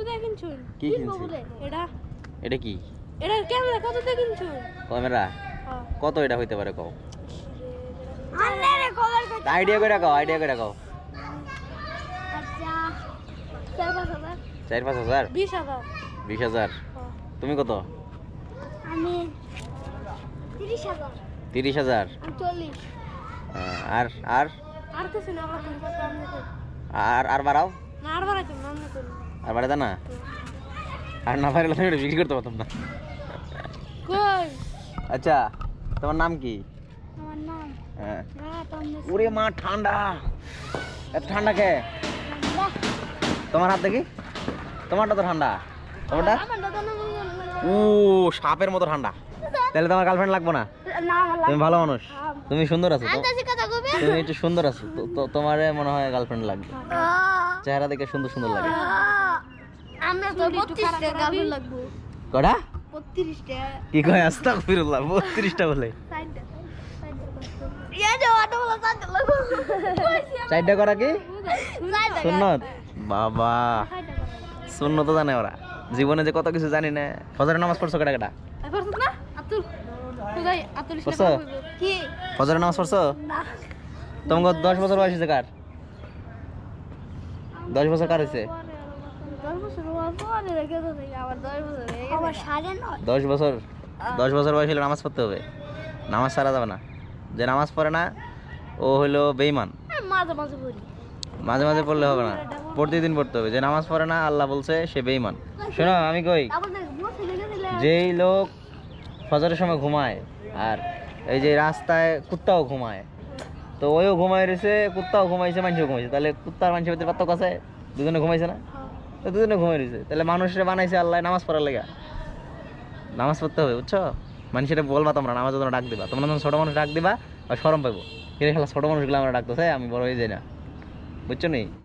দিয়ে কিনছুন? কি কিনছি? এটা কি? এটা ক্যামেরা কত দিয়ে কিনছুন? ক্যামেরা হ্যাঁ। কত এটা হইতে পারে কও? আন্নারে কলার কত? আইডিয়া করে কও, আইডিয়া করে কও। আচ্ছা 4-5 হাজার। 4-5 হাজার? 20,000। 20,000। তুমি কত? আমি 30,000। 30,000? আমি 40। আর আর আর কিছু না, আমার তুমি কম দিতে। আর আর বাড়াও। না আর বাড়াইতাম না, আমি করি। আর বাড়াতে না? আর না পারলে তুমি এটা বিক্রি করতে পারতাম না। কই? আচ্ছা তোমার নাম কি? আমার নাম হ্যাঁ। না তুমি। ওরে মা ঠান্ডা, এত ঠান্ডা কে? তোমার হাত দেখি, তোমারটা তো ঠান্ডা। তোমারটা ও সাপের মতো ঠান্ডা। তাহলে তোমার গার্লফ্রেন্ড লাগবে না? না আমার তুমি ভালো মানুষ, তুমি সুন্দর আছো তো, আন্দাজি কথা কইবে। তুমি একটু সুন্দর আছো তো, তোমারে মনে হয় গার্লফ্রেন্ড লাগবে। চেহারা দেখে সুন্দর সুন্দর লাগে। আমরা তো 32 টা গার্লফ্রেন্ড লাগবো। কটা? 32 টা। কি কয়? আস্তাগফিরুল্লাহ, 32টা বলে। ইয়া যাওয়াটা বলা সাথে লাগবো। 4টা করা কি সুন্নত? বাবা সুন্নত তো জানে ওরা, জীবনে যে কত কিছু জানি না। ফজরের নামাজ পড়ছো কেটা কেটা? পড়ছ না? আতুল খুদাই আতুল পড়ছো? কি? ফজরের নামাজ পড়ছো? না। তোমাকে 10 বছর বয়স হয়েছে কার? 10 বছর কার হয়েছে? 10 বছর পরে রেখে তো আবার 10 বছর হয়ে গেছে। আবার 9.5। 10 বছর? 10 বছর বয়স হলে নামাজ পড়তে হবে? নামাজ ছাড়া যাবে না। যে নামাজ পড়ে না ও হলো বেঈমান। মাঝে মাঝে পড়ি। মাঝে মাঝে পড়লে হবে না, প্রতিদিন পড়তে হবে। যে নামাজ পড়ে না আল্লাহ বলছে সে বেঈমান। শোনো আমি কই, যেই লোক ফজরের সময় ঘুমায় আর এই যে রাস্তায় কুত্তাও ঘুমায়, তো ওইও ঘুমাই রয়েছে, কুত্তাও ঘুমাইছে, মানুষও ঘুমাইছে, তাহলে কুত্তার মানুষের ভিতরে পার্থক্য আছে? দুজনে ঘুমাইছে না? তো দুজনে ঘুমাই রয়েছে, তাহলে মানুষের বানাইছে আল্লাহ নামাজ পড়ার লেগা। নামাজ পড়তে হবে, বুঝছো? মানুষের বলবা তোমরা নামাজের জন্য ডাক দিবা, তোমরা যখন ছোট মানুষ ডাক দিবা আর শরম পাইবো, কিন্তু খেলা ছোট মানুষগুলো আমরা ডাকতেছে আমি বড় হয়ে যাই না, বুঝছো নি?